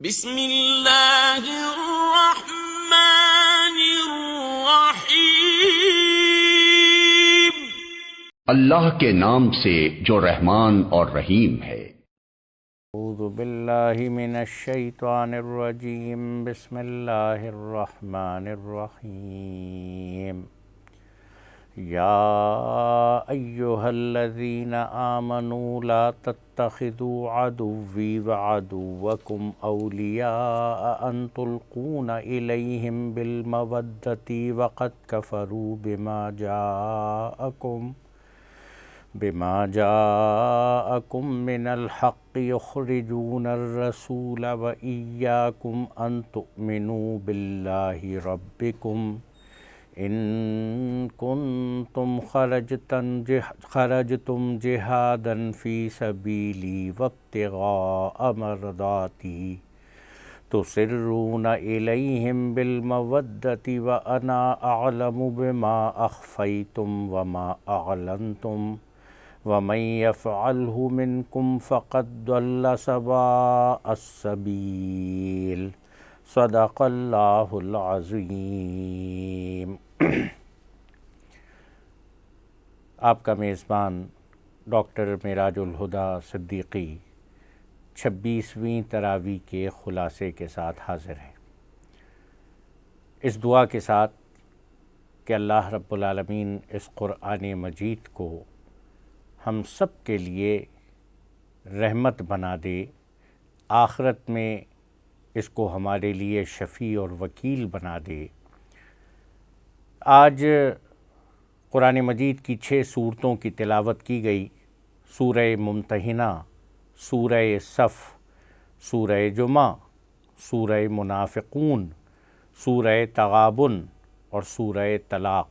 بسم اللہ الرحمن الرحیم۔ اللہ کے نام سے جو رحمان اور رحیم ہے۔ اعوذ باللہ من الشیطان الرجیم، بسم اللہ الرحمن الرحیم۔ یا ایہا الذین آمنوا لا تتخذوا عدوی وعدوکم اولیاء ان تلقون الیہم بالمودۃ وقد کفروا بما جاءکم من الحق یخرجون الرسول وإیاکم ان تؤمنوا باللہ ربکم ان کنتم خرجتم جہادا فی سبیلی وابتغاء مرضاتی تسرون الیہم بالمودۃ وانا اعلم بما اخفیتم وما اعلنتم ومن یفعلہ منکم فقد ضل سواء السبیل۔ صدق اللہ العظیم۔ آپ کا میزبان ڈاکٹر معراج الہدیٰ صدیقی 26ویں تراویح کے خلاصے کے ساتھ حاضر ہے، اس دعا کے ساتھ کہ اللہ رب العالمین اس قرآن مجید کو ہم سب کے لیے رحمت بنا دے، آخرت میں اس کو ہمارے لیے شفیع اور وکیل بنا دے۔ آج قرآن مجید کی 6 سورتوں کی تلاوت کی گئی، سورہ ممتحنہ، سورہ صف، سورہ جمعہ، سورہ منافقون، سورہ تغابن اور سورہ طلاق۔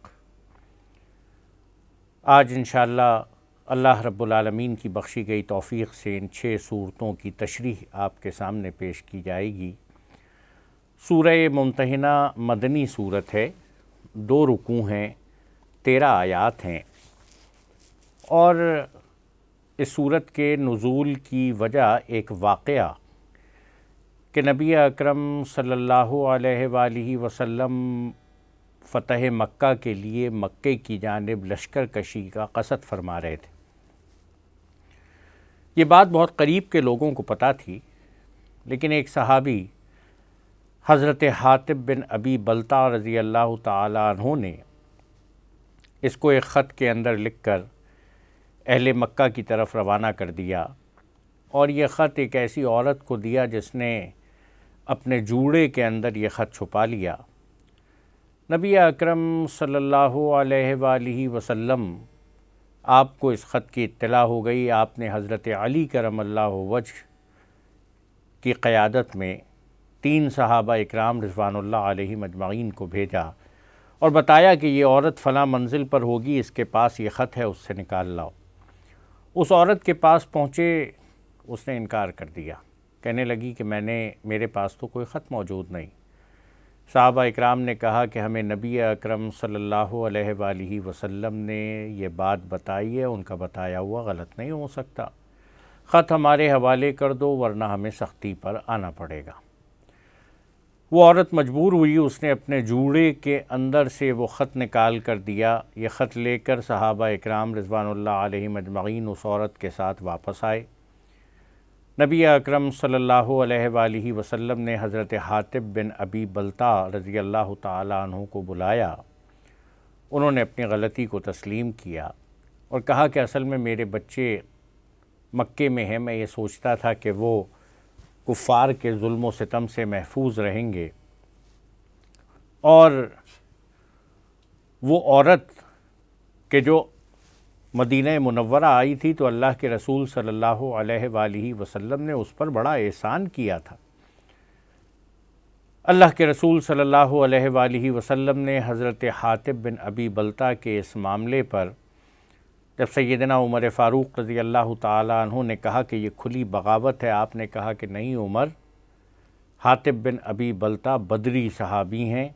آج انشاءاللہ اللہ رب العالمین کی بخشی گئی توفیق سے ان 6 سورتوں کی تشریح آپ کے سامنے پیش کی جائے گی۔ سورہ ممتحنہ مدنی سورت ہے، 2 رکوع ہیں، 13 آیات ہیں، اور اس سورت کے نزول کی وجہ ایک واقعہ کہ نبی اکرم صلی اللہ علیہ وآلہ وسلم فتح مکہ کے لیے مکے کی جانب لشکر کشی کا قصد فرما رہے تھے۔ یہ بات بہت قریب کے لوگوں کو پتہ تھی، لیکن ایک صحابی حضرت حاطب بن ابی بلتع رضی اللہ تعالیٰ عنہ نے اس کو ایک خط کے اندر لکھ کر اہل مکہ کی طرف روانہ کر دیا، اور یہ خط ایک ایسی عورت کو دیا جس نے اپنے جوڑے کے اندر یہ خط چھپا لیا۔ نبی اکرم صلی اللہ علیہ وآلہ وسلم آپ کو اس خط کی اطلاع ہو گئی۔ آپ نے حضرت علی کرم اللہ وجہ کی قیادت میں 3 صحابہ اکرام رضوان اللہ علیہم اجمعین کو بھیجا اور بتایا کہ یہ عورت فلاں منزل پر ہوگی، اس کے پاس یہ خط ہے، اس سے نکال لاؤ۔ اس عورت کے پاس پہنچے، اس نے انکار کر دیا، کہنے لگی کہ میرے پاس تو کوئی خط موجود نہیں۔ صحابہ اکرام نے کہا کہ ہمیں نبی اکرم صلی اللہ علیہ وآلہ وسلم نے یہ بات بتائی ہے، ان کا بتایا ہوا غلط نہیں ہو سکتا، خط ہمارے حوالے کر دو ورنہ ہمیں سختی پر آنا پڑے گا۔ وہ عورت مجبور ہوئی، اس نے اپنے جوڑے کے اندر سے وہ خط نکال کر دیا۔ یہ خط لے کر صحابہ اکرام رضوان اللہ علیہم اجمعین اس عورت کے ساتھ واپس آئے۔ نبی اکرم صلی اللہ علیہ وآلہ وسلم نے حضرت حاطب بن ابی بلتع رضی اللہ تعالیٰ عنہ کو بلایا۔ انہوں نے اپنی غلطی کو تسلیم کیا اور کہا کہ اصل میں میرے بچے مکے میں ہیں، میں یہ سوچتا تھا کہ وہ کفار کے ظلم و ستم سے محفوظ رہیں گے، اور وہ عورت کہ جو مدینہ منورہ آئی تھی تو اللہ کے رسول صلی اللہ علیہ وآلہ وسلم نے اس پر بڑا احسان کیا تھا۔ اللہ کے رسول صلی اللہ علیہ وآلہ وسلم نے حضرت حاطب بن ابی بلتع کے اس معاملے پر جب سیدنا عمر فاروق رضی اللہ تعالیٰ عنہ نے کہا کہ یہ کھلی بغاوت ہے، آپ نے کہا کہ نہیں عمر، حاطب بن ابی بلتع بدری صحابی ہیں،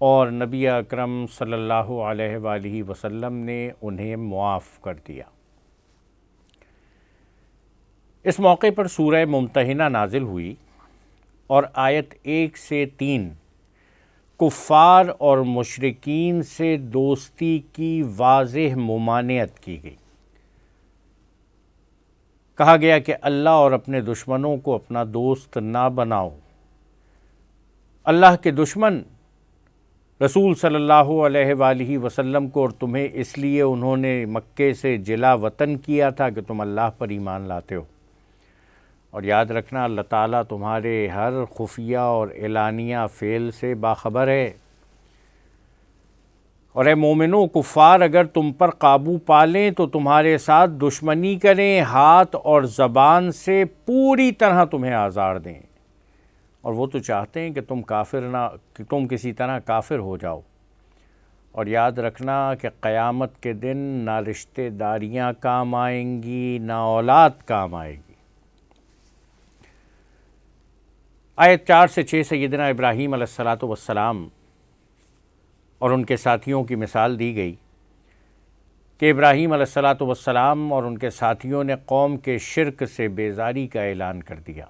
اور نبی اکرم صلی اللہ علیہ وآلہ وسلم نے انہیں معاف کر دیا۔ اس موقع پر سورہ ممتحنہ نازل ہوئی اور آیت 1 سے 3 کفار اور مشرکین سے دوستی کی واضح ممانعت کی گئی۔ کہا گیا کہ اللہ اور اپنے دشمنوں کو اپنا دوست نہ بناؤ۔ اللہ کے دشمن رسول صلی اللہ علیہ وآلہ وسلم کو اور تمہیں اس لیے انہوں نے مکے سے جلا وطن کیا تھا کہ تم اللہ پر ایمان لاتے ہو۔ اور یاد رکھنا اللہ تعالیٰ تمہارے ہر خفیہ اور اعلانیہ فعل سے باخبر ہے۔ اور اے مومنو، کفار اگر تم پر قابو پالیں تو تمہارے ساتھ دشمنی کریں، ہاتھ اور زبان سے پوری طرح تمہیں آزار دیں، اور وہ تو چاہتے ہیں کہ تم کسی طرح کافر ہو جاؤ۔ اور یاد رکھنا کہ قیامت کے دن نہ رشتہ داریاں کام آئیں گی نہ اولاد کام آئے گی۔ آیت 4 سے 6 سیدنا ابراہیم علیہ السلام اور ان کے ساتھیوں کی مثال دی گئی کہ ابراہیم علیہ السلام اور ان کے ساتھیوں نے قوم کے شرک سے بیزاری کا اعلان کر دیا۔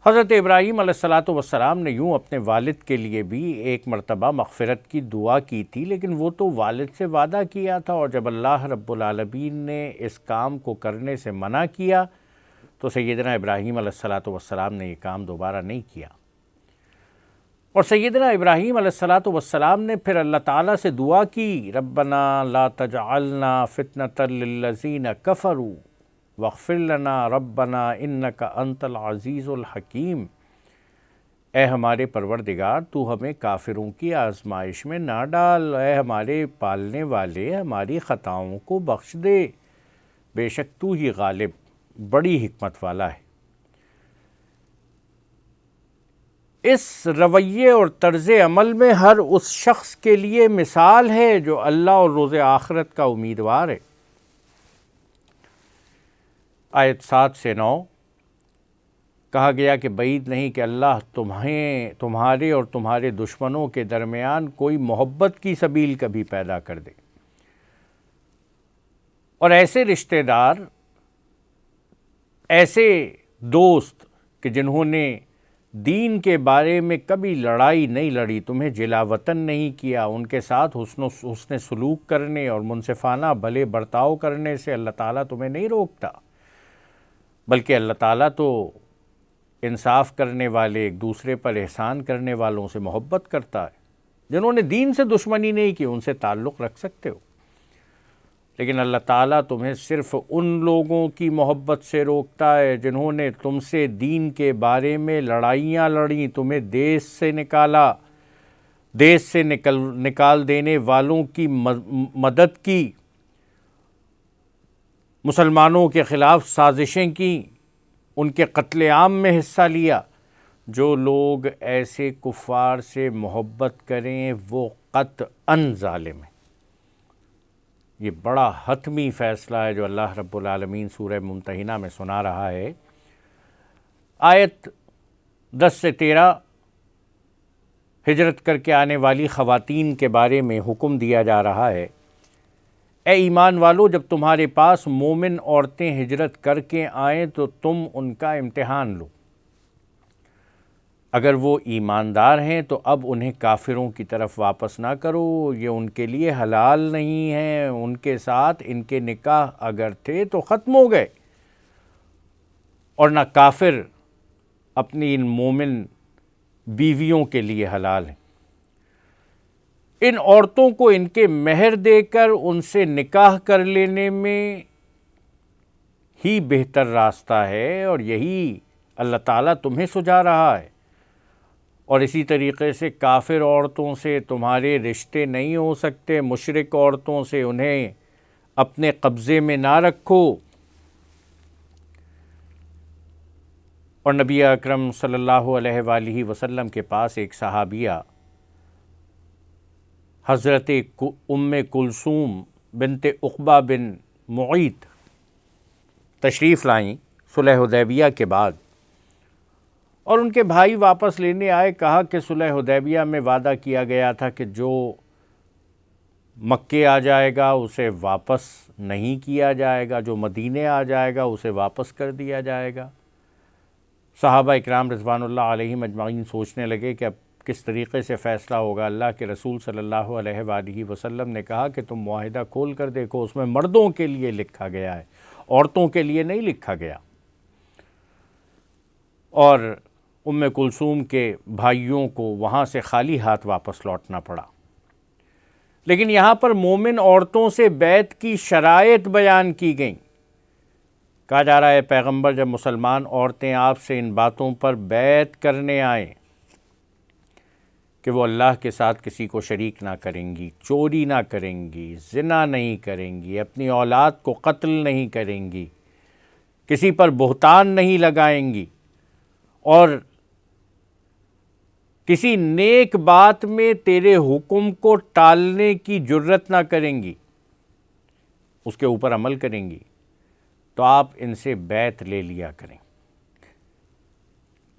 حضرت ابراہیم علیہ السلام نے یوں اپنے والد کے لیے بھی ایک مرتبہ مغفرت کی دعا کی تھی، لیکن وہ تو والد سے وعدہ کیا تھا، اور جب اللہ رب العالمین نے اس کام کو کرنے سے منع کیا تو سیدنا ابراہیم علیہ السلام نے یہ کام دوبارہ نہیں کیا۔ اور سیدنا ابراہیم علیہ السلام نے پھر اللہ تعالیٰ سے دعا کی، ربنا لا تجعلنا فتنة للذین کفروا واغفر لنا ربنا انک انت العزیز الحکیم۔ اے ہمارے پروردگار، تو ہمیں کافروں کی آزمائش میں نہ ڈال، اے ہمارے پالنے والے ہماری خطاؤں کو بخش دے، بے شک تو ہی غالب بڑی حکمت والا ہے۔ اس رویے اور طرز عمل میں ہر اس شخص کے لیے مثال ہے جو اللہ اور روز آخرت کا امیدوار ہے۔ آیت 7 سے 9 کہا گیا کہ بعید نہیں کہ اللہ تمہارے اور تمہارے دشمنوں کے درمیان کوئی محبت کی سبیل کبھی پیدا کر دے، اور ایسے رشتہ دار، ایسے دوست کہ جنہوں نے دین کے بارے میں کبھی لڑائی نہیں لڑی، تمہیں جلا وطن نہیں کیا، ان کے ساتھ حسن سلوک کرنے اور منصفانہ بھلے برتاؤ کرنے سے اللہ تعالیٰ تمہیں نہیں روکتا، بلکہ اللہ تعالیٰ تو انصاف کرنے والے، ایک دوسرے پر احسان کرنے والوں سے محبت کرتا ہے۔ جنہوں نے دین سے دشمنی نہیں کی ان سے تعلق رکھ سکتے ہو، لیکن اللہ تعالیٰ تمہیں صرف ان لوگوں کی محبت سے روکتا ہے جنہوں نے تم سے دین کے بارے میں لڑائیاں لڑیں، تمہیں دیس سے نکال دینے والوں کی مدد کی، مسلمانوں کے خلاف سازشیں کیں، ان کے قتل عام میں حصہ لیا۔ جو لوگ ایسے کفار سے محبت کریں وہ قطعاً ظالم ہیں۔ یہ بڑا حتمی فیصلہ ہے جو اللہ رب العالمین سورہ ممتحنہ میں سنا رہا ہے۔ آیت 10 سے 13 ہجرت کر کے آنے والی خواتین کے بارے میں حکم دیا جا رہا ہے۔ اے ایمان والو، جب تمہارے پاس مومن عورتیں ہجرت کر کے آئیں تو تم ان کا امتحان لو۔ اگر وہ ایماندار ہیں تو اب انہیں کافروں کی طرف واپس نہ کرو، یہ ان کے لیے حلال نہیں ہیں، ان کے ساتھ ان کے نکاح اگر تھے تو ختم ہو گئے، اور نہ کافر اپنی ان مومن بیویوں کے لیے حلال ہیں۔ ان عورتوں کو ان کے مہر دے کر ان سے نکاح کر لینے میں ہی بہتر راستہ ہے، اور یہی اللہ تعالیٰ تمہیں سجھا رہا ہے۔ اور اسی طریقے سے کافر عورتوں سے تمہارے رشتے نہیں ہو سکتے، مشرک عورتوں سے انہیں اپنے قبضے میں نہ رکھو۔ اور نبی اکرم صلی اللہ علیہ وآلہ وسلم کے پاس ایک صحابیہ حضرت ام کلثوم بنت عقبہ بن معیط تشریف لائیں صلح حدیبیہ کے بعد، اور ان کے بھائی واپس لینے آئے۔ کہا کہ صلح حدیبیہ میں وعدہ کیا گیا تھا کہ جو مکے آ جائے گا اسے واپس نہیں کیا جائے گا، جو مدینے آ جائے گا اسے واپس کر دیا جائے گا۔ صحابہ اکرام رضوان اللہ علیہم اجمعین سوچنے لگے کہ اب کس طریقے سے فیصلہ ہوگا۔ اللہ کے رسول صلی اللہ علیہ وآلہ وسلم نے کہا کہ تم معاہدہ کھول کر دیکھو، اس میں مردوں کے لیے لکھا گیا ہے، عورتوں کے لیے نہیں لکھا گیا۔ اور ام کلثوم کے بھائیوں کو وہاں سے خالی ہاتھ واپس لوٹنا پڑا۔ لیکن یہاں پر مومن عورتوں سے بیعت کی شرائط بیان کی گئیں۔ کہا جا رہا ہے پیغمبر جب مسلمان عورتیں آپ سے ان باتوں پر بیعت کرنے آئیں کہ وہ اللہ کے ساتھ کسی کو شریک نہ کریں گی، چوری نہ کریں گی، زنا نہیں کریں گی، اپنی اولاد کو قتل نہیں کریں گی، کسی پر بہتان نہیں لگائیں گی، اور کسی نیک بات میں تیرے حکم کو ٹالنے کی جرت نہ کریں گی، اس کے اوپر عمل کریں گی، تو آپ ان سے بیعت لے لیا کریں۔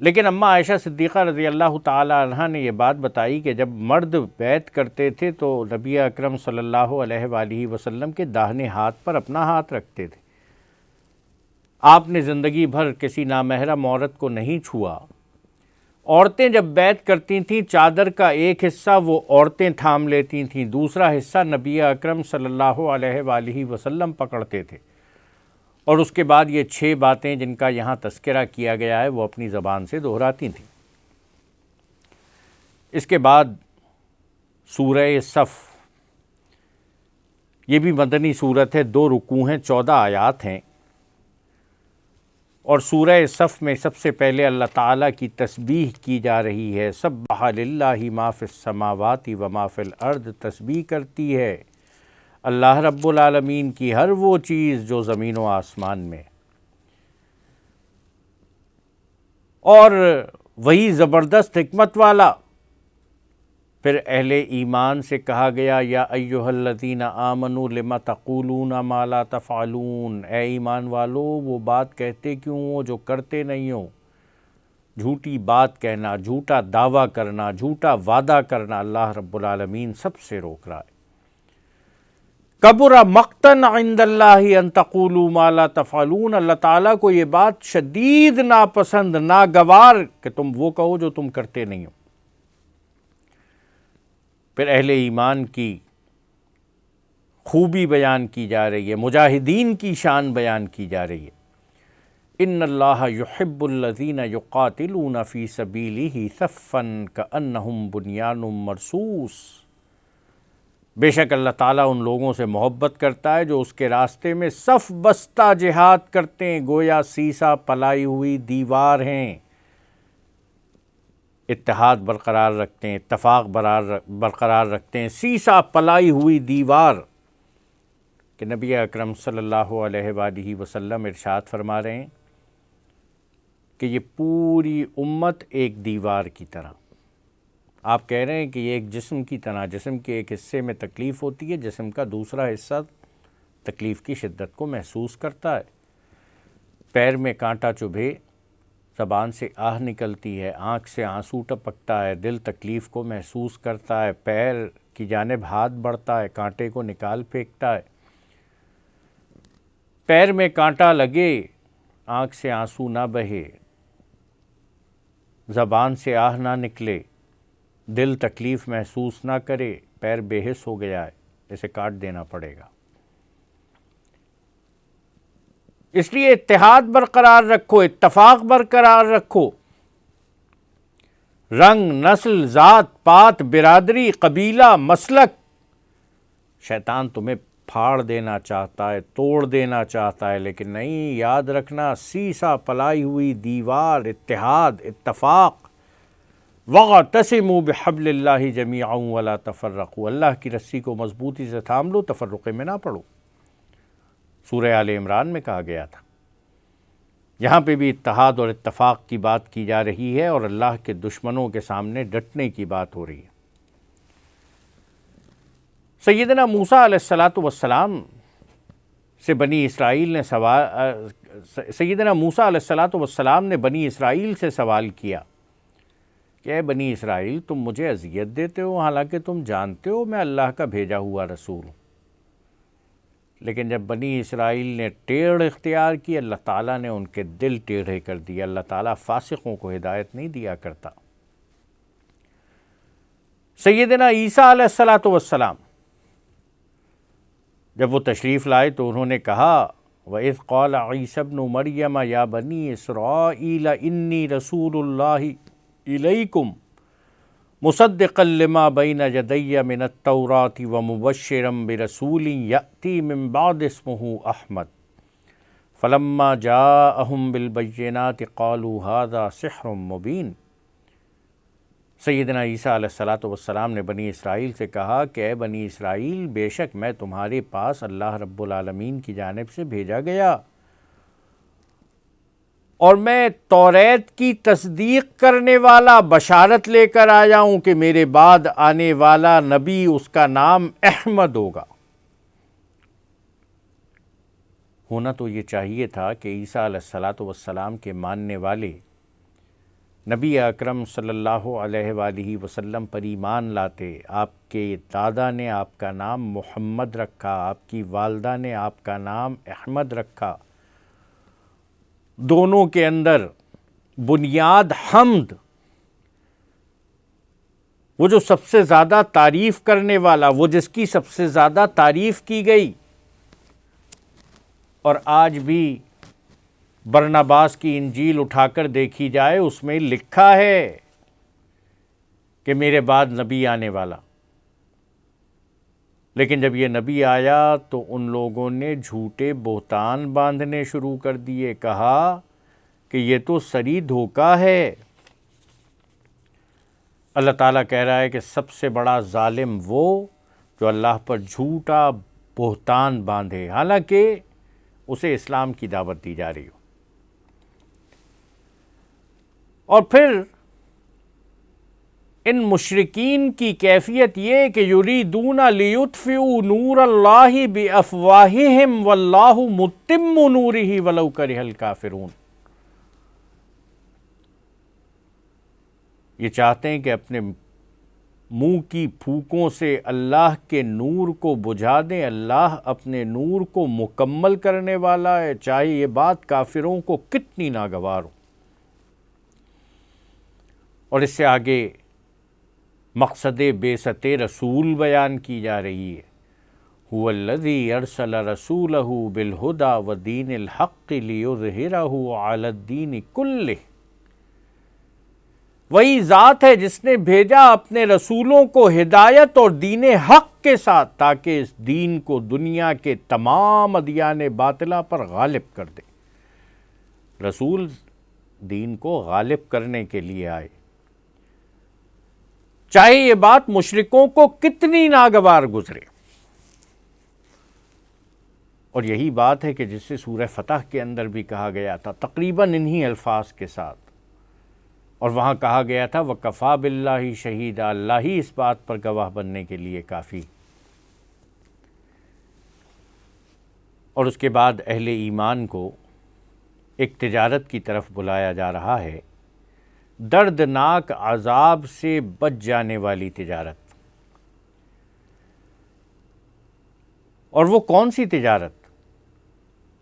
لیکن اماں عائشہ صدیقہ رضی اللہ تعالی عنہ نے یہ بات بتائی کہ جب مرد بیعت کرتے تھے تو نبی اکرم صلی اللہ علیہ وآلہ وسلم کے داہنے ہاتھ پر اپنا ہاتھ رکھتے تھے۔ آپ نے زندگی بھر کسی نامحرم عورت کو نہیں چھوا۔ عورتیں جب بیعت کرتی تھیں چادر کا ایک حصہ وہ عورتیں تھام لیتی تھیں، دوسرا حصہ نبی اکرم صلی اللہ علیہ وآلہ وسلم پکڑتے تھے، اور اس کے بعد یہ 6 باتیں جن کا یہاں تذکرہ کیا گیا ہے وہ اپنی زبان سے دہراتی تھیں۔ اس کے بعد سورہ صف، یہ بھی مدنی سورت ہے، 2 رکوع ہیں، 14 آیات ہیں، اور سورہ صف میں سب سے پہلے اللہ تعالیٰ کی تسبیح کی جا رہی ہے۔ سبح للہ ما فی السماوات و ما فی الارض، تسبیح کرتی ہے اللہ رب العالمین کی ہر وہ چیز جو زمین و آسمان میں، اور وہی زبردست حکمت والا۔ پھر اہل ایمان سے کہا گیا یا ایھا الذین آمنوا لم تقولون ما لا تفعلون، اے ایمان والو وہ بات کہتے کیوں ہو جو کرتے نہیں ہو۔ جھوٹی بات کہنا، جھوٹا دعویٰ کرنا، جھوٹا وعدہ کرنا اللہ رب العالمین سب سے روک رہا ہے۔ کبر مقتن عند اللہ ان تقولوا ما لا تفعلون، اللہ تعالیٰ کو یہ بات شدید ناپسند، ناگوار کہ تم وہ کہو جو تم کرتے نہیں ہو۔ پھر اہل ایمان کی خوبی بیان کی جا رہی ہے، مجاہدین کی شان بیان کی جا رہی ہے۔ ان اللہ یحب الذین یقاتلون فی سبیلہ صفا کأنہم بنیان مرصوص، بے شک اللہ تعالیٰ ان لوگوں سے محبت کرتا ہے جو اس کے راستے میں صف بستہ جہاد کرتے ہیں، گویا سیسا پلائی ہوئی دیوار ہیں، اتحاد برقرار رکھتے ہیں، اتفاق برقرار رکھتے ہیں، سیسا پلائی ہوئی دیوار کہ نبی اکرم صلی اللہ علیہ وآلہ وسلم ارشاد فرما رہے ہیں کہ یہ پوری امت ایک دیوار کی طرح، آپ کہہ رہے ہیں کہ یہ ایک جسم کی طرح، جسم کے ایک حصے میں تکلیف ہوتی ہے، جسم کا دوسرا حصہ تکلیف کی شدت کو محسوس کرتا ہے، پیر میں کانٹا چبھے، زبان سے آہ نکلتی ہے، آنکھ سے آنسو ٹپکتا ہے، دل تکلیف کو محسوس کرتا ہے، پیر کی جانب ہاتھ بڑھتا ہے، کانٹے کو نکال پھینکتا ہے۔ پیر میں کانٹا لگے، آنکھ سے آنسو نہ بہے، زبان سے آہ نہ نکلے، دل تکلیف محسوس نہ کرے، پیر بے حس ہو گیا ہے، اسے کاٹ دینا پڑے گا۔ اس لیے اتحاد برقرار رکھو، اتفاق برقرار رکھو، رنگ، نسل، ذات پات، برادری، قبیلہ، مسلک، شیطان تمہیں پھاڑ دینا چاہتا ہے، توڑ دینا چاہتا ہے، لیکن نہیں، یاد رکھنا سیسا پلائی ہوئی دیوار، اتحاد، اتفاق، وَاعْتَصِمُوا بِحَبْلِ اللَّهِ جَمِيعًا وَلَا تَفَرَّقُوا، اللہ کی رسی کو مضبوطی سے تھام لو، تفرقے میں نہ پڑو۔ سورہ آل عمران میں کہا گیا تھا، یہاں پہ بھی اتحاد اور اتفاق کی بات کی جا رہی ہے، اور اللہ کے دشمنوں کے سامنے ڈٹنے کی بات ہو رہی ہے۔ سیدنا موسیٰ علیہ السلام سے بنی اسرائیل نے سیدنا موسیٰ علیہ السلام نے بنی اسرائیل سے سوال کیا کہ اے بنی اسرائیل، تم مجھے اذیت دیتے ہو حالانکہ تم جانتے ہو میں اللہ کا بھیجا ہوا رسول ہوں، لیکن جب بنی اسرائیل نے ٹیڑھ اختیار کی، اللہ تعالیٰ نے ان کے دل ٹیڑھے کر دیے۔ اللہ تعالیٰ فاسقوں کو ہدایت نہیں دیا کرتا۔ سیدنا عیسیٰ علیہ السلام جب وہ تشریف لائے تو انہوں نے کہا وَإِذْ قَالَ عِيسَى ابْنُ مَرْيَمَ يَا بَنِي إِسْرَائِيلَ إِنِّي رَسُولُ اللَّهِ إِلَيْكُمْ مُصَدِّقًا لِمَا بَيْنَ يَدَيَّ مِنَ التَّوْرَاةِ وَمُبَشِّرًا بِرَسُولٍ يَأْتِي مِن بَعْدِي اسْمُهُ أَحْمَدُ فَلَمَّا جَاءَهُم بِالْبَيِّنَاتِ قَالُوا هَذَا سِحْرٌ مُبِينٌ۔ سیدنا عیسیٰ علیہ السلام نے بنی اسرائیل سے کہا کہ اے بنی اسرائیل، بے شک میں تمہارے پاس اللہ رب العالمین کی جانب سے بھیجا گیا اور میں توریت کی تصدیق کرنے والا بشارت لے کر آیا ہوں کہ میرے بعد آنے والا نبی، اس کا نام احمد ہوگا۔ ہونا تو یہ چاہیے تھا کہ عیسیٰ علیہ السلام کے ماننے والے نبی اکرم صلی اللہ علیہ وآلہ وسلم پر ایمان لاتے۔ آپ کے دادا نے آپ کا نام محمد رکھا، آپ کی والدہ نے آپ کا نام احمد رکھا، دونوں کے اندر بنیاد حمد، وہ جو سب سے زیادہ تعریف کرنے والا، وہ جس کی سب سے زیادہ تعریف کی گئی، اور آج بھی برناباس کی انجیل اٹھا کر دیکھی جائے، اس میں لکھا ہے کہ میرے بعد نبی آنے والا۔ لیکن جب یہ نبی آیا تو ان لوگوں نے جھوٹے بہتان باندھنے شروع کر دیے، کہا کہ یہ تو سری دھوکہ ہے۔ اللہ تعالیٰ کہہ رہا ہے کہ سب سے بڑا ظالم وہ جو اللہ پر جھوٹا بہتان باندھے، حالانکہ اسے اسلام کی دعوت دی جا رہی ہو۔ اور پھر ان مشرکین کی کیفیت یہ کہ یریدون لیطفئوا نور اللہ بافواہہم واللہ متم نورہ ولو کرہ الکافرون۔ یہ چاہتے ہیں کہ اپنے منہ کی پھوکوں سے اللہ کے نور کو بجھا دیں۔ اللہ اپنے نور کو مکمل کرنے والا ہے، چاہے یہ بات کافروں کو کتنی ناگوار ہو۔ اور اس سے آگے مقصد بعثت رسول بیان کی جا رہی ہے۔ هو الذی ارسل رسولہ بالہدی ودین الحق لیظہرہ علی الدین کلہ۔ وہی ذات ہے جس نے بھیجا اپنے رسولوں کو ہدایت اور دین حق کے ساتھ، تاکہ اس دین کو دنیا کے تمام ادیان باطلہ پر غالب کر دے۔ رسول دین کو غالب کرنے کے لیے آئے، چاہے یہ بات مشرکوں کو کتنی ناگوار گزرے۔ اور یہی بات ہے کہ جس سے سورہ فتح کے اندر بھی کہا گیا تھا، تقریباً انہی الفاظ کے ساتھ، اور وہاں کہا گیا تھا وَكَفَى بِاللَّهِ شَهِيدًا، اللہ ہی اس بات پر گواہ بننے کے لیے کافی۔ اور اس کے بعد اہل ایمان کو ایک تجارت کی طرف بلایا جا رہا ہے، دردناک عذاب سے بچ جانے والی تجارت۔ اور وہ کون سی تجارت؟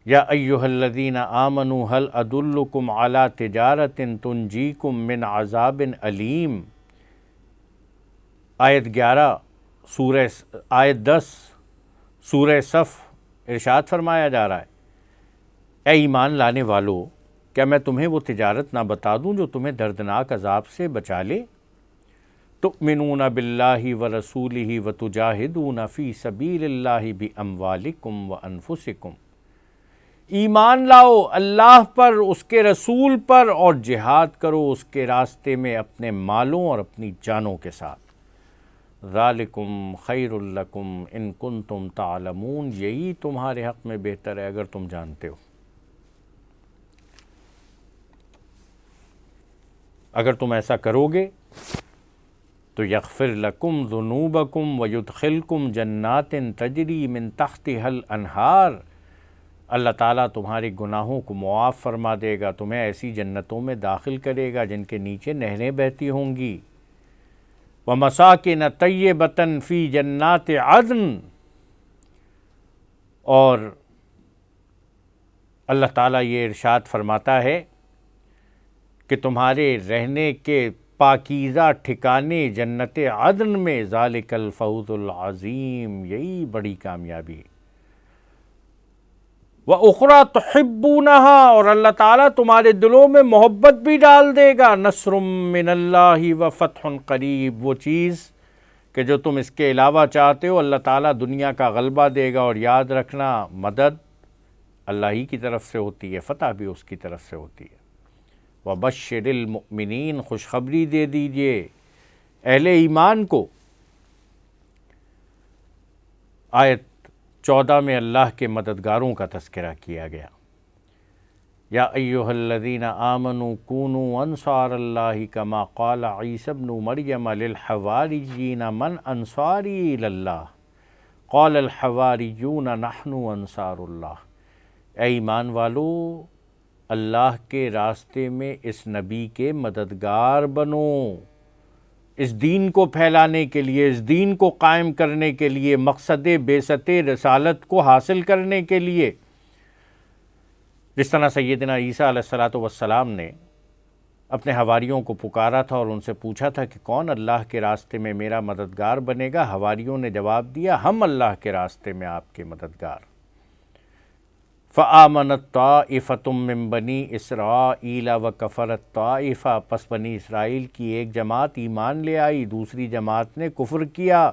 یا ایھا الذین آمنوا هل ادلکم علی تجارت تنجیکم من عذاب علیم۔ آیت 10 سورہ صف ارشاد فرمایا جا رہا ہے، اے ایمان لانے والو، کیا میں تمہیں وہ تجارت نہ بتا دوں جو تمہیں دردناک عذاب سے بچا لے؟ تؤمنون باللہ ورسولہ وتجاہدون فی سبیل اللہ باموالکم وانفسکم۔ ایمان لاؤ اللہ پر، اس کے رسول پر، اور جہاد کرو اس کے راستے میں اپنے مالوں اور اپنی جانوں کے ساتھ۔ ذالکم خیر لکم ان کنتم تعلمون، یہی تمہارے حق میں بہتر ہے اگر تم جانتے ہو۔ اگر تم ایسا کرو گے تو یغفر لکم ذنوبکم ویدخلکم جنات تجری من تحتہا الانہار، اللہ تعالیٰ تمہارے گناہوں کو معاف فرما دے گا، تمہیں ایسی جنتوں میں داخل کرے گا جن کے نیچے نہریں بہتی ہوں گی۔ وَمَسَاكِنَ طَيِّبَةً فِي جَنَّاتِ عَدْنٍ، اور اللہ تعالیٰ یہ ارشاد فرماتا ہے کہ تمہارے رہنے کے پاکیزہ ٹھکانے جنت عدن میں ذالک الفوز العظیم، یہی بڑی کامیابی ہے۔ وَأُخْرَى تُحِبُّونَهَا، اور اللہ تعالیٰ تمہارے دلوں میں محبت بھی ڈال دے گا، نصر من اللہ وفتح قریب، وہ چیز کہ جو تم اس کے علاوہ چاہتے ہو اللہ تعالیٰ دنیا کا غلبہ دے گا، اور یاد رکھنا مدد اللہ ہی کی طرف سے ہوتی ہے، فتح بھی اس کی طرف سے ہوتی ہے۔ وَبَشِّرِ الْمُؤْمِنِينَ، خوشخبری دے دیجئے اہل ایمان کو۔ آیت 14 میں اللہ کے مددگاروں کا تذکرہ کیا گیا۔ یا ایھا الذین آمنوا کونوا انصار اللہ کما قال عیسی ابن مریم للحواریین من انصاری الی اللہ قال الحواریون نحن انصار اللہ، اے ایمان والو اللہ کے راستے میں اس نبی کے مددگار بنو، اس دین کو پھیلانے کے لیے، اس دین کو قائم کرنے کے لیے، مقصد بعثت رسالت کو حاصل کرنے کے لیے۔ جس طرح سیدنا عیسیٰ علیہ السلام نے اپنے حواریوں کو پکارا تھا اور ان سے پوچھا تھا کہ کون اللہ کے راستے میں میرا مددگار بنے گا، حواریوں نے جواب دیا ہم اللہ کے راستے میں آپ کے مددگار۔ فآمنت طائفۃ من بنی اسرائیل وکفرت طائفہ، پس بنی اسرائیل کی ایک جماعت ایمان لے آئی، دوسری جماعت نے کفر کیا۔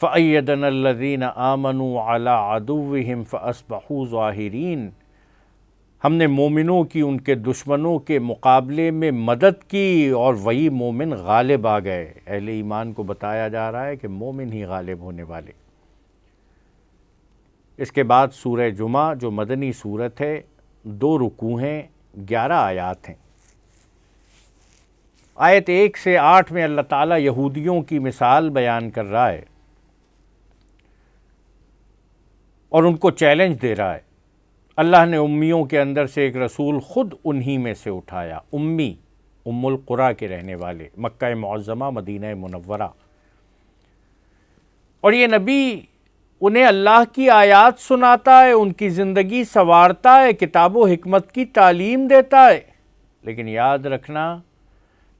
فأیدنا الذین آمنوا علی عدوہم فاصبحوا ظاہرین، ہم نے مومنوں کی ان کے دشمنوں کے مقابلے میں مدد کی اور وہی مومن غالب آ گئے۔ اہل ایمان کو بتایا جا رہا ہے کہ مومن ہی غالب ہونے والے۔ اس کے بعد سورہ جمعہ جو مدنی سورت ہے، 2 رکوع ہیں، 11 آیات ہیں۔ آیت 1 سے 8 میں اللہ تعالیٰ یہودیوں کی مثال بیان کر رہا ہے اور ان کو چیلنج دے رہا ہے۔ اللہ نے امیوں کے اندر سے ایک رسول خود انہی میں سے اٹھایا، امی، ام القریٰ کے رہنے والے، مکہ معظمہ مدینہ منورہ، اور یہ نبی انہیں اللہ کی آیات سناتا ہے، ان کی زندگی سنوارتا ہے، کتاب و حکمت کی تعلیم دیتا ہے۔ لیکن یاد رکھنا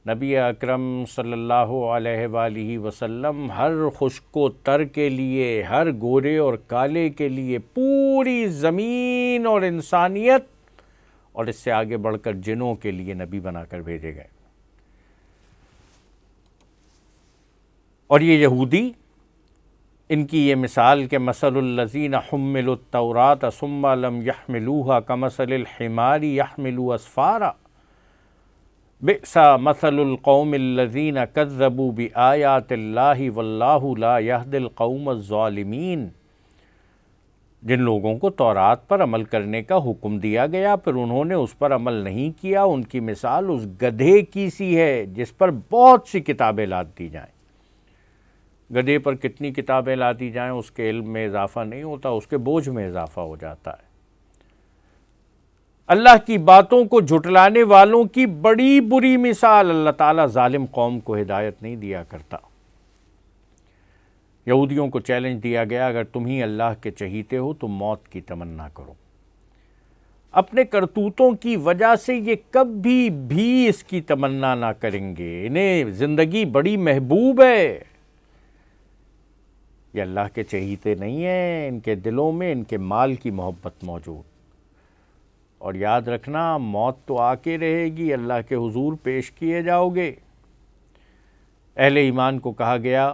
نبی اکرم صلی اللہ علیہ وآلہ وسلم ہر خشک و تر کے لیے، ہر گورے اور کالے کے لیے، پوری زمین اور انسانیت اور اس سے آگے بڑھ کر جنوں کے لیے نبی بنا کر بھیجے گئے۔ اور یہ یہودی، ان کی یہ مثال کہ مثل الذین حملوا التوراۃ ثم لم یحملوها کمثل الحمار یحمل اسفارا بئس مثل القوم الذین کذبوا بآیات اللہ واللہ لا یہدی القوم الظالمین، جن لوگوں کو تورات پر عمل کرنے کا حکم دیا گیا پھر انہوں نے اس پر عمل نہیں کیا، ان کی مثال اس گدھے کی سی ہے جس پر بہت سی کتابیں لاد دی جائیں۔ گدھے پر کتنی کتابیں لا دی جائیں اس کے علم میں اضافہ نہیں ہوتا، اس کے بوجھ میں اضافہ ہو جاتا ہے۔ اللہ کی باتوں کو جھٹلانے والوں کی بڑی بری مثال، اللہ تعالیٰ ظالم قوم کو ہدایت نہیں دیا کرتا۔ یہودیوں کو چیلنج دیا گیا اگر تم ہی اللہ کے چہیتے ہو تو موت کی تمنا کرو۔ اپنے کرتوتوں کی وجہ سے یہ کبھی بھی اس کی تمنا نہ کریں گے، انہیں زندگی بڑی محبوب ہے، یہ اللہ کے چہیتے نہیں ہیں، ان کے دلوں میں ان کے مال کی محبت موجود۔ اور یاد رکھنا موت تو آ کے رہے گی، اللہ کے حضور پیش کیے جاؤ گے۔ اہل ایمان کو کہا گیا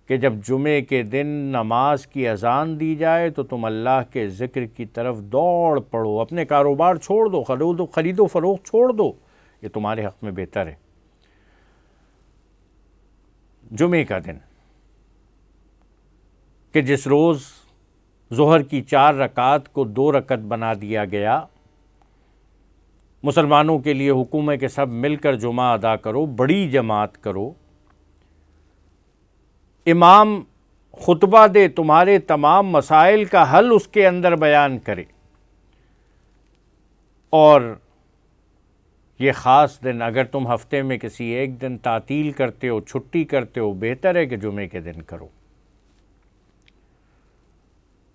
کہ جب جمعے کے دن نماز کی اذان دی جائے تو تم اللہ کے ذکر کی طرف دوڑ پڑو، اپنے کاروبار چھوڑ دو، خرید و فروخت چھوڑ دو، یہ تمہارے حق میں بہتر ہے۔ جمعے کا دن کہ جس روز ظہر کی 4 رکعت کو 2 رکعت بنا دیا گیا، مسلمانوں کے لیے حکم ہے کہ سب مل کر جمعہ ادا کرو، بڑی جماعت کرو، امام خطبہ دے، تمہارے تمام مسائل کا حل اس کے اندر بیان کرے، اور یہ خاص دن اگر تم ہفتے میں کسی ایک دن تعطیل کرتے ہو، چھٹی کرتے ہو، بہتر ہے کہ جمعے کے دن کرو۔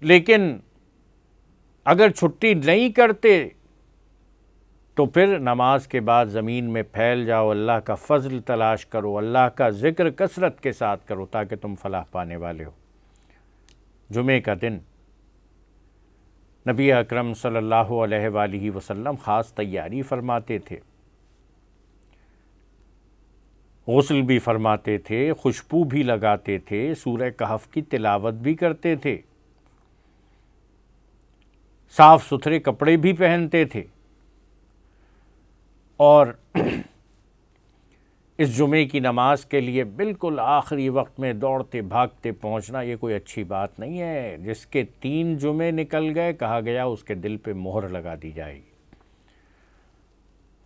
لیکن اگر چھٹی نہیں کرتے تو پھر نماز کے بعد زمین میں پھیل جاؤ، اللہ کا فضل تلاش کرو، اللہ کا ذکر کثرت کے ساتھ کرو تاکہ تم فلاح پانے والے ہو۔ جمعے کا دن نبی اکرم صلی اللہ علیہ وآلہ وسلم خاص تیاری فرماتے تھے، غسل بھی فرماتے تھے، خوشبو بھی لگاتے تھے، سورہ کہف کی تلاوت بھی کرتے تھے، صاف ستھرے کپڑے بھی پہنتے تھے، اور اس جمعے کی نماز کے لیے بالکل آخری وقت میں دوڑتے بھاگتے پہنچنا یہ کوئی اچھی بات نہیں ہے۔ جس کے 3 جمعے نکل گئے، کہا گیا اس کے دل پہ مہر لگا دی جائے گی۔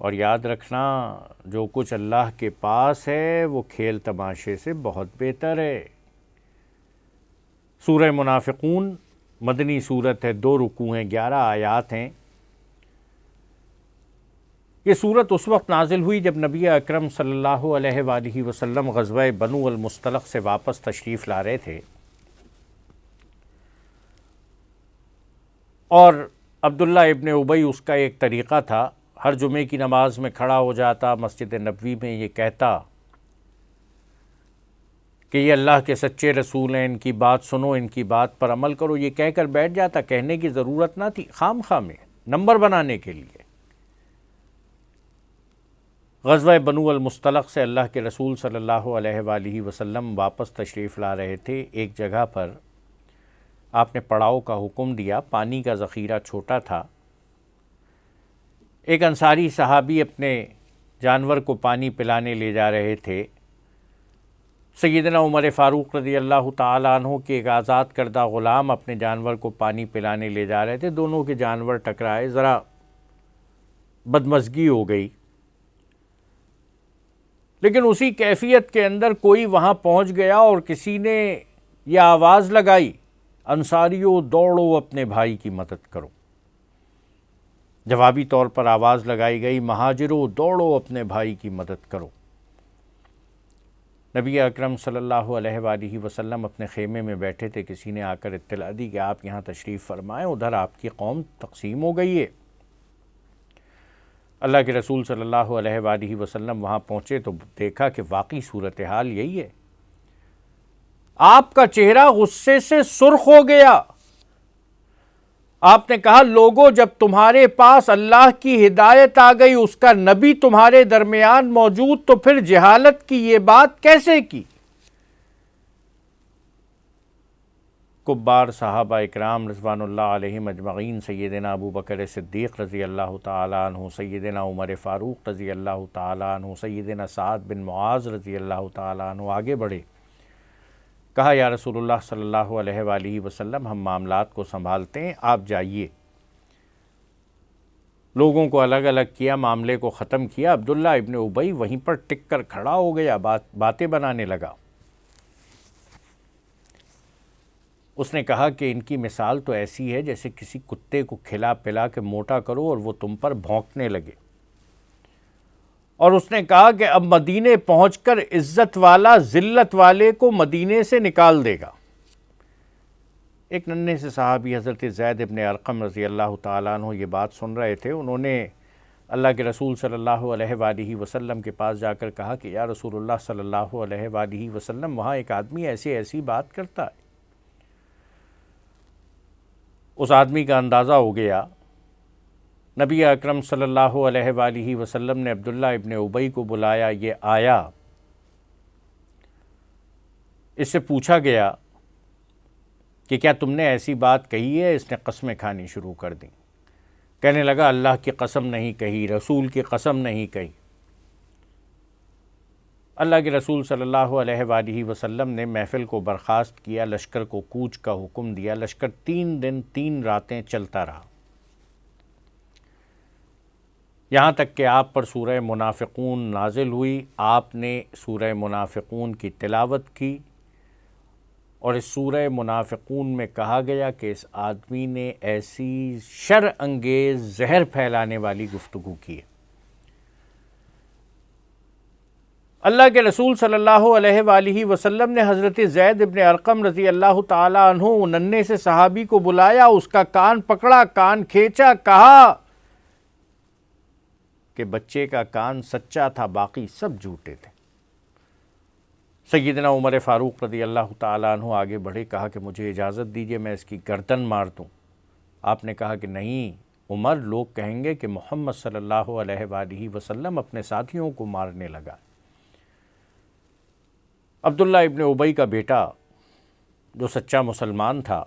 اور یاد رکھنا، جو کچھ اللہ کے پاس ہے وہ کھیل تماشے سے بہت بہتر ہے۔ سورہ منافقون مدنی صورت ہے، 2 رکوع ہیں، 11 آیات ہیں۔ یہ صورت اس وقت نازل ہوئی جب نبی اکرم صلی اللہ علیہ وآلہ وسلم غزوہ بنو المصطلق سے واپس تشریف لا رہے تھے، اور عبداللہ ابن ابی اس کا ایک طریقہ تھا، ہر جمعے کی نماز میں کھڑا ہو جاتا، مسجد نبوی میں یہ کہتا کہ یہ اللہ کے سچے رسول ہیں، ان کی بات سنو، ان کی بات پر عمل کرو، یہ کہہ کر بیٹھ جاتا۔ کہنے کی ضرورت نہ تھی، خام خواہ میں نمبر بنانے کے لیے۔ غزوہ بنو المصطلق سے اللہ کے رسول صلی اللہ علیہ وآلہ وسلم واپس تشریف لا رہے تھے۔ ایک جگہ پر آپ نے پڑاؤ کا حکم دیا، پانی کا ذخیرہ چھوٹا تھا۔ ایک انصاری صحابی اپنے جانور کو پانی پلانے لے جا رہے تھے۔ سیدنا عمر فاروق رضی اللہ تعالیٰ عنہ کے ایک آزاد کردہ غلام اپنے جانور کو پانی پلانے لے جا رہے تھے۔ دونوں کے جانور ٹکرائے، ذرا بدمزگی ہو گئی، لیکن اسی کیفیت کے اندر کوئی وہاں پہنچ گیا اور کسی نے یہ آواز لگائی، انصاریوں دوڑو اپنے بھائی کی مدد کرو۔ جوابی طور پر آواز لگائی گئی، مہاجروں دوڑو اپنے بھائی کی مدد کرو۔ نبی اکرم صلی اللہ علیہ وآلہ وسلم اپنے خیمے میں بیٹھے تھے، کسی نے آ کر اطلاع دی کہ آپ یہاں تشریف فرمائیں، ادھر آپ کی قوم تقسیم ہو گئی ہے۔ اللہ کے رسول صلی اللہ علیہ وآلہ وسلم وہاں پہنچے تو دیکھا کہ واقعی صورتحال یہی ہے۔ آپ کا چہرہ غصے سے سرخ ہو گیا۔ آپ نے کہا، لوگوں، جب تمہارے پاس اللہ کی ہدایت آ گئی، اس کا نبی تمہارے درمیان موجود، تو پھر جہالت کی یہ بات کیسے کی؟ کبار صحابہ اکرام رضوان اللہ علیہم اجمعین، سیدنا ابو بکر صدیق رضی اللہ تعالیٰ عنہ، سیدنا عمر فاروق رضی اللہ تعالیٰ عنہ، سیدنا سعد بن معاذ رضی اللہ تعالیٰ عنہ آگے بڑھے۔ کہا، یا رسول اللہ صلی اللہ علیہ وآلہ وسلم، ہم معاملات کو سنبھالتے ہیں، آپ جائیے۔ لوگوں کو الگ الگ کیا، معاملے کو ختم کیا۔ عبداللہ ابن ابی وہیں پر ٹک کر کھڑا ہو گیا، باتیں بنانے لگا۔ اس نے کہا کہ ان کی مثال تو ایسی ہے جیسے کسی کتے کو کھلا پلا کے موٹا کرو اور وہ تم پر بھونکنے لگے۔ اور اس نے کہا کہ اب مدینے پہنچ کر عزت والا ذلت والے کو مدینے سے نکال دے گا۔ ایک ننھے سے صحابی حضرت زید بن ارقم رضی اللہ تعالیٰ عنہ یہ بات سن رہے تھے۔ انہوں نے اللہ کے رسول صلی اللہ علیہ وآلہ وسلم کے پاس جا کر کہا کہ یا رسول اللہ صلی اللہ علیہ وآلہ وسلم، وہاں ایک آدمی ایسی بات کرتا ہے۔ اس آدمی کا اندازہ ہو گیا۔ نبی اکرم صلی اللہ علیہ وآلہ وسلم نے عبداللہ ابن ابی کو بلایا، یہ آیا، اس سے پوچھا گیا کہ کیا تم نے ایسی بات کہی ہے؟ اس نے قسمیں کھانی شروع کر دیں۔ کہنے لگا، اللہ کی قسم نہیں کہی، رسول کی قسم نہیں کہی۔ اللہ کے رسول صلی اللہ علیہ وآلہ وسلم نے محفل کو برخاست کیا، لشکر کو کوچ کا حکم دیا۔ لشکر 3 دن 3 راتیں چلتا رہا، یہاں تک کہ آپ پر سورہ منافقون نازل ہوئی۔ آپ نے سورہ منافقون کی تلاوت کی، اور اس سورہ منافقون میں کہا گیا کہ اس آدمی نے ایسی شر انگیز زہر پھیلانے والی گفتگو کی ہے۔ اللہ کے رسول صلی اللہ علیہ وآلہ وسلم نے حضرت زید ابن ارقم رضی اللہ تعالی عنہ ننھے سے صحابی کو بلایا، اس کا کان پکڑا، کان کھینچا، کہا کہ بچے کا کان سچا تھا، باقی سب جھوٹے تھے۔ سیدنا عمر فاروق رضی اللہ تعالی عنہ آگے بڑھے، کہا کہ مجھے اجازت دیجیے میں اس کی گردن مار دوں۔ آپ نے کہا کہ نہیں عمر، لوگ کہیں گے کہ محمد صلی اللہ علیہ وآلہ وسلم اپنے ساتھیوں کو مارنے لگا۔ عبداللہ ابن ابی کا بیٹا جو سچا مسلمان تھا،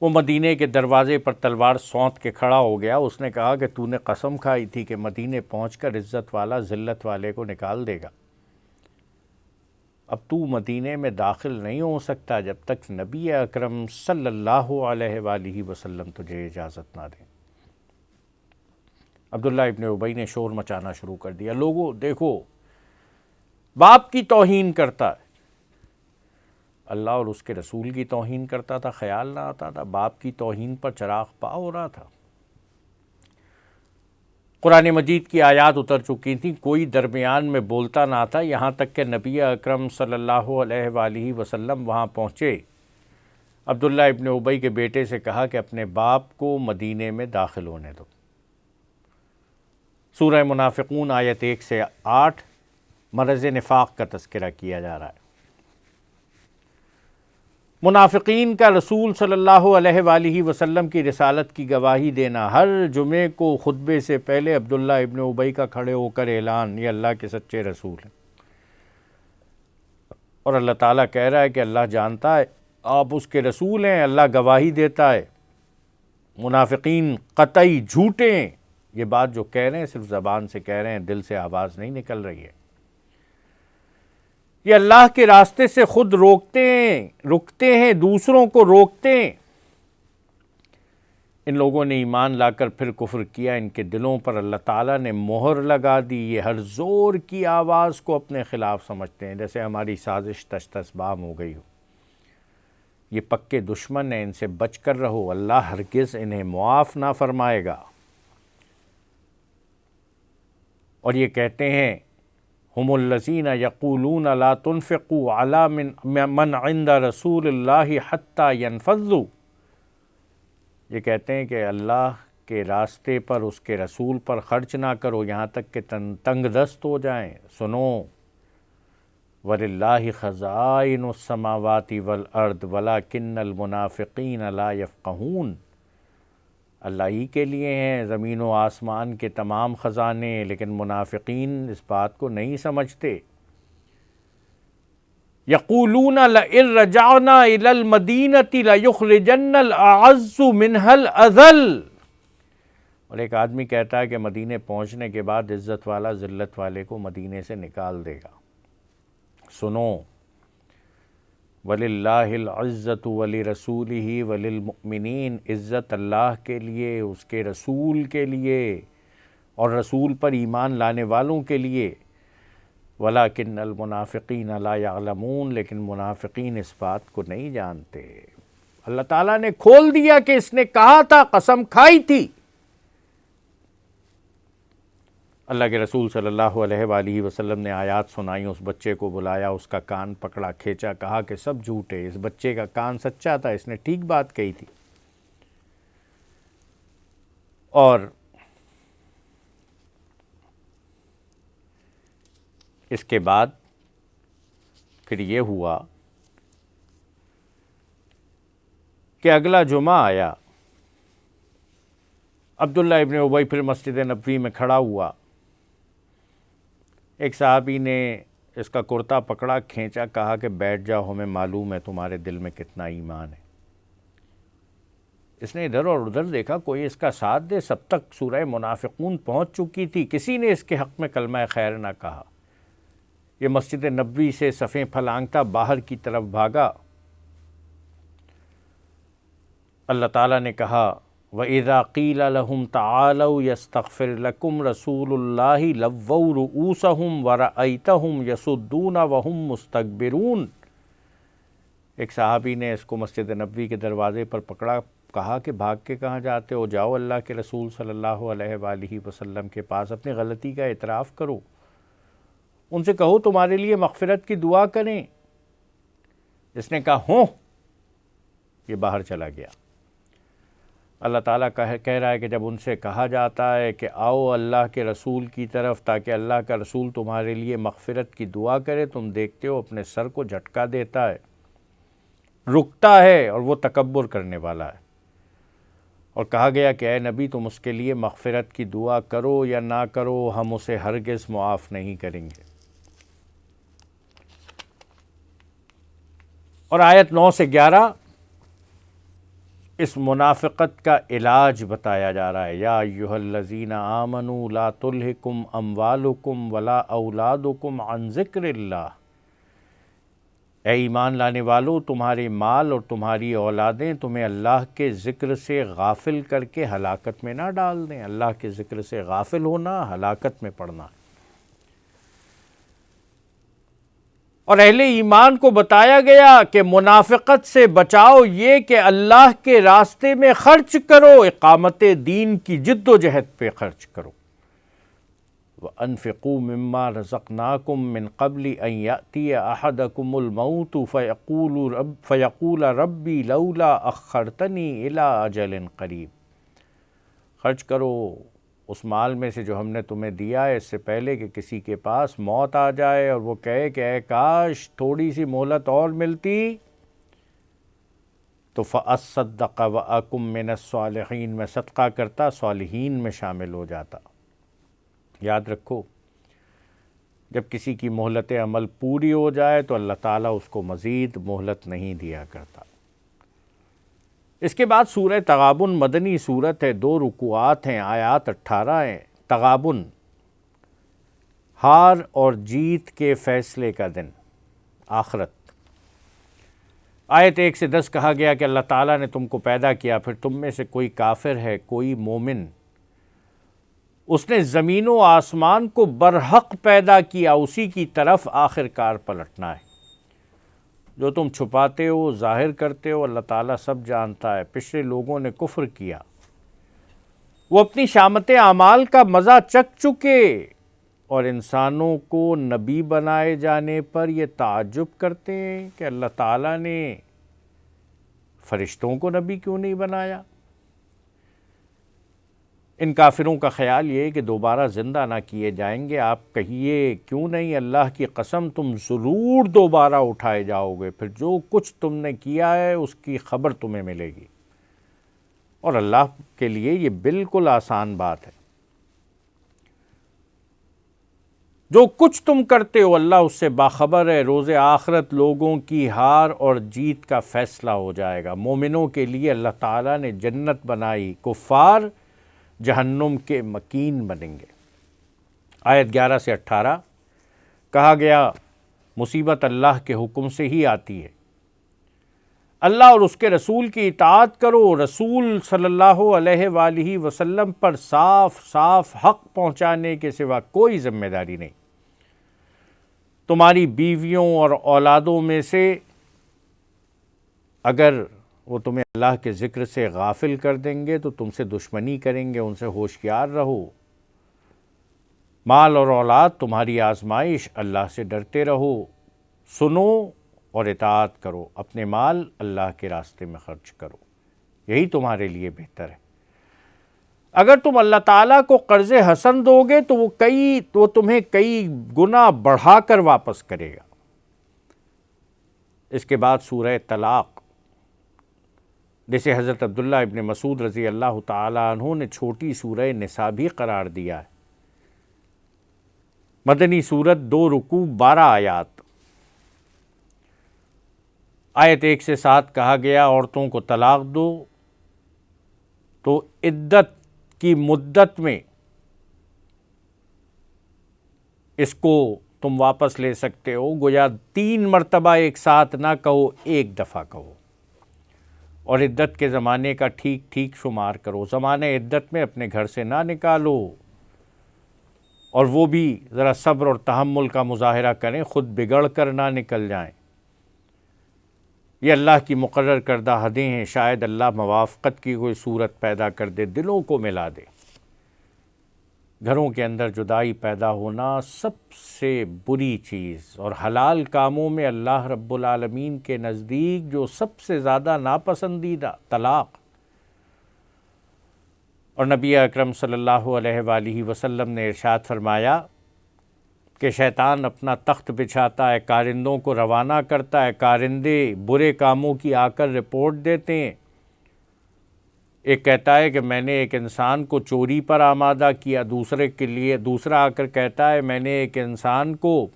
وہ مدینے کے دروازے پر تلوار سونت کے کھڑا ہو گیا۔ اس نے کہا کہ تو نے قسم کھائی تھی کہ مدینے پہنچ کر عزت والا ذلت والے کو نکال دے گا، اب تو مدینے میں داخل نہیں ہو سکتا جب تک نبی اکرم صلی اللہ علیہ وآلہ وسلم تجھے اجازت نہ دیں۔ عبداللہ ابن ابی نے شور مچانا شروع کر دیا، لوگوں دیکھو باپ کی توہین کرتا ہے، اللہ اور اس کے رسول کی توہین کرتا تھا، خیال نہ آتا تھا، باپ کی توہین پر چراغ پا ہو رہا تھا۔ قرآن مجید کی آیات اتر چکی تھیں، کوئی درمیان میں بولتا نہ تھا، یہاں تک کہ نبی اکرم صلی اللہ علیہ وآلہ وسلم وہاں پہنچے۔ عبداللہ ابن ابی کے بیٹے سے کہا کہ اپنے باپ کو مدینے میں داخل ہونے دو۔ سورہ منافقون آیت 1 سے 8 مرض نفاق کا تذکرہ کیا جا رہا ہے۔ منافقین کا رسول صلی اللہ علیہ وآلہ وسلم کی رسالت کی گواہی دینا، ہر جمعے کو خطبے سے پہلے عبداللہ ابن ابی کا کھڑے ہو کر اعلان، یہ اللہ کے سچے رسول ہیں۔ اور اللہ تعالیٰ کہہ رہا ہے کہ اللہ جانتا ہے آپ اس کے رسول ہیں، اللہ گواہی دیتا ہے۔ منافقین قطعی جھوٹے ہیں، یہ بات جو کہہ رہے ہیں صرف زبان سے کہہ رہے ہیں، دل سے آواز نہیں نکل رہی ہے۔ یہ اللہ کے راستے سے خود رکتے ہیں، دوسروں کو روکتے ہیں۔ ان لوگوں نے ایمان لا کر پھر کفر کیا، ان کے دلوں پر اللہ تعالیٰ نے مہر لگا دی، یہ ہر زور کی آواز کو اپنے خلاف سمجھتے ہیں، جیسے ہماری سازش تش تس بام ہو گئی ہو۔ یہ پکے دشمن ہیں، ان سے بچ کر رہو، اللہ ہرگز انہیں معاف نہ فرمائے گا۔ اور یہ کہتے ہیں ہم الذین یقولون لا تنفقوا علی من عند رسول اللہ حتی ینفضوا، یہ کہتے ہیں کہ اللہ کے راستے پر، اس کے رسول پر خرچ نہ کرو یہاں تک کہ تنگ دست ہو جائیں۔ سنو، وَلِلَّهِ خَزَائِنُ السَّمَاوَاتِ وَالْأَرْضِ وَلَكِنَّ الْمُنَافِقِينَ لَا يَفْقَهُونَ، اللہ ہی کے لیے ہیں زمین و آسمان کے تمام خزانے، لیکن منافقین اس بات کو نہیں سمجھتے۔ یقولون لئن رجعنا الى المدینۃ لیخرجن الاعز منها الاذل، اور ایک آدمی کہتا ہے کہ مدینے پہنچنے کے بعد عزت والا ذلت والے کو مدینے سے نکال دے گا۔ سنو، وَلِلَّهِ الْعِزَّةُ وَلِرَسُولِهِ وَلِلْمُؤْمِنِينَ، عزت اللہ کے لیے، اس کے رسول کے لیے، اور رسول پر ایمان لانے والوں کے لیے۔ وَلَكِنَّ الْمُنَافِقِينَ لَا يَعْلَمُونَ، لیکن منافقین اس بات کو نہیں جانتے۔ اللہ تعالیٰ نے کھول دیا کہ اس نے کہا تھا، قسم کھائی تھی۔ اللہ کے رسول صلی اللہ علیہ وآلہ وسلم نے آیات سنائی، اس بچے کو بلایا، اس کا کان پکڑا، کھینچا، کہا کہ سب جھوٹے، اس بچے کا کان سچا تھا، اس نے ٹھیک بات کہی تھی۔ اور اس کے بعد پھر یہ ہوا کہ اگلا جمعہ آیا، عبداللہ ابن ابی پھر مسجد نبوی میں کھڑا ہوا، ایک صحابی نے اس کا کرتا پکڑا، کھینچا، کہا کہ بیٹھ جاؤ، ہمیں معلوم ہے تمہارے دل میں کتنا ایمان ہے۔ اس نے ادھر اور ادھر دیکھا، کوئی اس کا ساتھ دے، سب تک سورہ منافقون پہنچ چکی تھی، کسی نے اس کے حق میں کلمہ خیر نہ کہا۔ یہ مسجد نبوی سے صفیں پھلانگتا باہر کی طرف بھاگا۔ اللہ تعالیٰ نے کہا وَإِذَا قِيلَ لَهُمْ تَعَالَوْا يَسْتَغْفِرْ لَكُمْ رَسُولُ اللَّهِ لَوَّوْا رُؤُوسَهُمْ وَرَأَيْتَهُمْ يَصُدُّونَ وَهُمْ مُسْتَكْبِرُونَ، ایک صحابی نے اس کو مسجد نبوی کے دروازے پر پکڑا، کہا کہ بھاگ کے کہاں جاتے ہو، جاؤ اللہ کے رسول صلی اللہ علیہ وآلہ وسلم کے پاس، اپنی غلطی کا اعتراف کرو۔ ان سے کہو تمہارے لیے مغفرت کی دعا کریں۔ جس نے کہا ہوں، یہ باہر چلا گیا۔ اللہ تعالیٰ کہہ رہا ہے کہ جب ان سے کہا جاتا ہے کہ آؤ اللہ کے رسول کی طرف تاکہ اللہ کا رسول تمہارے لیے مغفرت کی دعا کرے، تم دیکھتے ہو اپنے سر کو جھٹکا دیتا ہے، رکتا ہے، اور وہ تکبر کرنے والا ہے۔ اور کہا گیا کہ اے نبی تم اس کے لیے مغفرت کی دعا کرو یا نہ کرو، ہم اسے ہرگز معاف نہیں کریں گے۔ اور آیت 9 سے 11 اس منافقت کا علاج بتایا جا رہا ہے۔ یا ایھا الذین آمنوا لا تلھکم اموالکم ولا اولادکم عن ذکر اللہ، اے ایمان لانے والو تمہارے مال اور تمہاری اولادیں تمہیں اللہ کے ذکر سے غافل کر کے ہلاکت میں نہ ڈال دیں۔ اللہ کے ذکر سے غافل ہونا ہلاکت میں پڑنا ہے۔ اور اہل ایمان کو بتایا گیا کہ منافقت سے بچاؤ یہ کہ اللہ کے راستے میں خرچ کرو، اقامت دین کی جد و جہد پہ خرچ کرو۔ وَأَنفِقُوا مِمَّا رَزَقْنَاكُم مِّن قَبْلِ أَن يَأْتِيَ أَحَدَكُمُ الْمَوْتُ فَيَقُولَ رَبِّي لَوْلَا أَخَّرْتَنِي إِلَىٰ أَجَلٍ قَرِيبٍ، خرچ کرو اس مال میں سے جو ہم نے تمہیں دیا ہے، اس سے پہلے کہ کسی کے پاس موت آ جائے اور وہ کہے کہ اے کاش تھوڑی سی مہلت اور ملتی تو فَأَصَّدَّقَ وَأَكُن مِّنَ الصَّالِحِينَ، میں صدقہ کرتا، صالحین میں شامل ہو جاتا۔ یاد رکھو جب کسی کی مہلت عمل پوری ہو جائے تو اللہ تعالیٰ اس کو مزید مہلت نہیں دیا کرتا۔ اس کے بعد سورہ تغابن مدنی سورت ہے، 2 رکوعات ہیں، آیات 18 ہیں۔ تغابن، ہار اور جیت کے فیصلے کا دن، آخرت۔ آیت 1 سے 10 کہا گیا کہ اللہ تعالیٰ نے تم کو پیدا کیا، پھر تم میں سے کوئی کافر ہے کوئی مومن، اس نے زمین و آسمان کو برحق پیدا کیا، اسی کی طرف آخر کار پلٹنا ہے۔ جو تم چھپاتے ہو ظاہر کرتے ہو اللہ تعالیٰ سب جانتا ہے۔ پچھلے لوگوں نے کفر کیا، وہ اپنی شامت اعمال کا مزہ چکھ چکے، اور انسانوں کو نبی بنائے جانے پر یہ تعجب کرتے ہیں کہ اللہ تعالیٰ نے فرشتوں کو نبی کیوں نہیں بنایا۔ ان کافروں کا خیال یہ ہے کہ دوبارہ زندہ نہ کیے جائیں گے۔ آپ کہیے کیوں نہیں، اللہ کی قسم تم ضرور دوبارہ اٹھائے جاؤ گے، پھر جو کچھ تم نے کیا ہے اس کی خبر تمہیں ملے گی۔ اور اللہ کے لیے یہ بالکل آسان بات ہے، جو کچھ تم کرتے ہو اللہ اس سے باخبر ہے۔ روز آخرت لوگوں کی ہار اور جیت کا فیصلہ ہو جائے گا۔ مومنوں کے لیے اللہ تعالیٰ نے جنت بنائی، کفار جہنم کے مکین بنیں گے۔ آیت 11 سے 18 کہا گیا مصیبت اللہ کے حکم سے ہی آتی ہے، اللہ اور اس کے رسول کی اطاعت کرو۔ رسول صلی اللہ علیہ وآلہ وسلم پر صاف صاف حق پہنچانے کے سوا کوئی ذمہ داری نہیں۔ تمہاری بیویوں اور اولادوں میں سے اگر وہ تمہیں اللہ کے ذکر سے غافل کر دیں گے تو تم سے دشمنی کریں گے، ان سے ہوشیار رہو۔ مال اور اولاد تمہاری آزمائش، اللہ سے ڈرتے رہو، سنو اور اطاعت کرو، اپنے مال اللہ کے راستے میں خرچ کرو، یہی تمہارے لیے بہتر ہے۔ اگر تم اللہ تعالیٰ کو قرض حسن دو گے تو وہ تمہیں کئی گنا بڑھا کر واپس کرے گا۔ اس کے بعد سورہ طلاق، جسے حضرت عبداللہ ابن مسعود رضی اللہ تعالیٰ عنہ نے چھوٹی سورہ نساء بھی قرار دیا ہے۔ مدنی سورت، 2 رکوع 12 آیات۔ آیت 1 سے 7 کہا گیا عورتوں کو طلاق دو تو عدت کی مدت میں اس کو تم واپس لے سکتے ہو، گویا 3 مرتبہ ایک ساتھ نہ کہو، ایک دفعہ کہو۔ اور عدت کے زمانے کا ٹھیک ٹھیک شمار کرو، زمانے عدت میں اپنے گھر سے نہ نکالو، اور وہ بھی ذرا صبر اور تحمل کا مظاہرہ کریں، خود بگڑ کر نہ نکل جائیں۔ یہ اللہ کی مقرر کردہ حدیں ہیں، شاید اللہ موافقت کی کوئی صورت پیدا کر دے، دلوں کو ملا دے۔ گھروں کے اندر جدائی پیدا ہونا سب سے بری چیز، اور حلال کاموں میں اللہ رب العالمین کے نزدیک جو سب سے زیادہ ناپسندیدہ طلاق۔ اور نبی اکرم صلی اللہ علیہ وآلہ وسلم نے ارشاد فرمایا کہ شیطان اپنا تخت بچھاتا ہے، کارندوں کو روانہ کرتا ہے، کارندے برے کاموں کی آ کر رپورٹ دیتے ہیں۔ ایک کہتا ہے کہ میں نے ایک انسان کو چوری پر آمادہ کیا، دوسرا آ کر کہتا ہے میں نے ایک انسان کو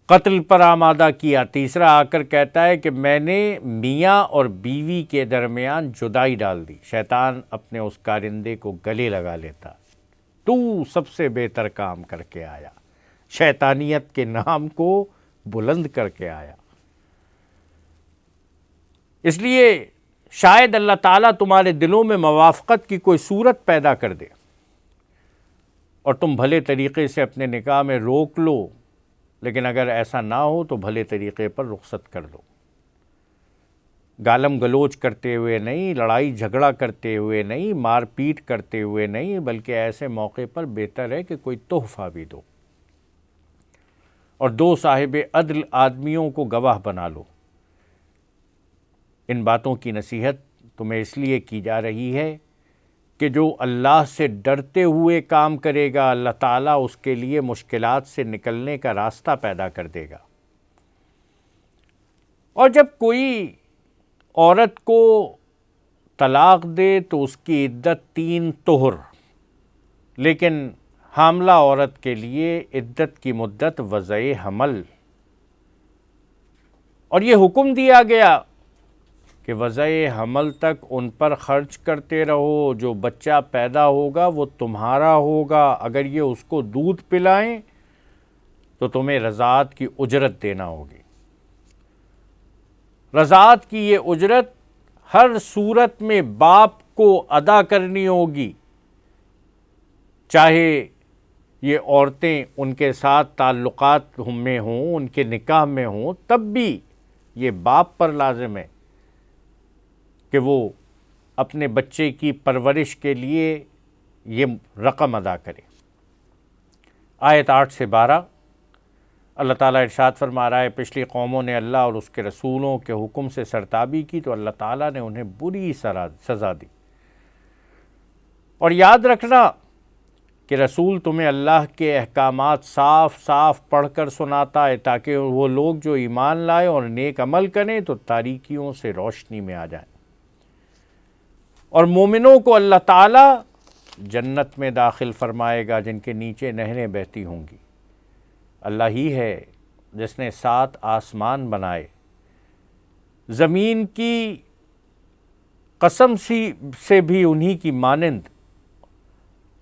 قتل پر آمادہ کیا، تیسرا آ کر کہتا ہے کہ میں نے میاں اور بیوی کے درمیان جدائی ڈال دی۔ شیطان اپنے اس کارندے کو گلے لگا لیتا، تو سب سے بہتر کام کر کے آیا، شیطانیت کے نام کو بلند کر کے آیا۔ اس لیے شاید اللہ تعالیٰ تمہارے دلوں میں موافقت کی کوئی صورت پیدا کر دے اور تم بھلے طریقے سے اپنے نکاح میں روک لو، لیکن اگر ایسا نہ ہو تو بھلے طریقے پر رخصت کر دو۔ گالم گلوچ کرتے ہوئے نہیں، لڑائی جھگڑا کرتے ہوئے نہیں، مار پیٹ کرتے ہوئے نہیں، بلکہ ایسے موقع پر بہتر ہے کہ کوئی تحفہ بھی دو اور دو صاحب عدل آدمیوں کو گواہ بنا لو۔ ان باتوں کی نصیحت تمہیں اس لیے کی جا رہی ہے کہ جو اللہ سے ڈرتے ہوئے کام کرے گا، اللہ تعالیٰ اس کے لیے مشکلات سے نکلنے کا راستہ پیدا کر دے گا۔ اور جب کوئی عورت کو طلاق دے تو اس کی عدت 3 طہر، لیکن حاملہ عورت کے لیے عدت کی مدت وضع حمل، اور یہ حکم دیا گیا کہ وضع حمل تک ان پر خرچ کرتے رہو، جو بچہ پیدا ہوگا وہ تمہارا ہوگا، اگر یہ اس کو دودھ پلائیں تو تمہیں رضاعت کی اجرت دینا ہوگی۔ رضاعت کی یہ اجرت ہر صورت میں باپ کو ادا کرنی ہوگی، چاہے یہ عورتیں ان کے ساتھ تعلقات میں ہوں، ان کے نکاح میں ہوں، تب بھی یہ باپ پر لازم ہے کہ وہ اپنے بچے کی پرورش کے لیے یہ رقم ادا کرے۔ آیت 8 سے 12 اللہ تعالیٰ ارشاد فرما رہا ہے، پچھلی قوموں نے اللہ اور اس کے رسولوں کے حکم سے سرتابی کی تو اللہ تعالیٰ نے انہیں بری سزا دی۔ اور یاد رکھنا کہ رسول تمہیں اللہ کے احکامات صاف صاف پڑھ کر سناتا ہے تاکہ وہ لوگ جو ایمان لائے اور نیک عمل کریں تو تاریکیوں سے روشنی میں آ جائیں، اور مومنوں کو اللہ تعالیٰ جنت میں داخل فرمائے گا جن کے نیچے نہریں بہتی ہوں گی۔ اللہ ہی ہے جس نے 7 آسمان بنائے، زمین کی قسم سے بھی انہی کی مانند،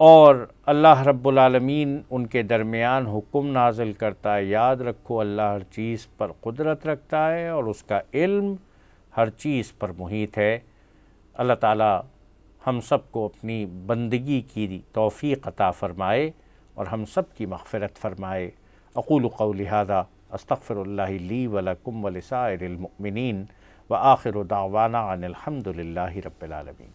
اور اللہ رب العالمین ان کے درمیان حکم نازل کرتا ہے۔ یاد رکھو اللہ ہر چیز پر قدرت رکھتا ہے اور اس کا علم ہر چیز پر محیط ہے۔ اللہ تعالیٰ ہم سب کو اپنی بندگی کی توفیق عطا فرمائے اور ہم سب کی مغفرت فرمائے۔ اقول قولی ھذا استغفر اللہ لی ولکم ولسائر المؤمنین وآخر دعوانا ان الحمد للہ رب العالمین۔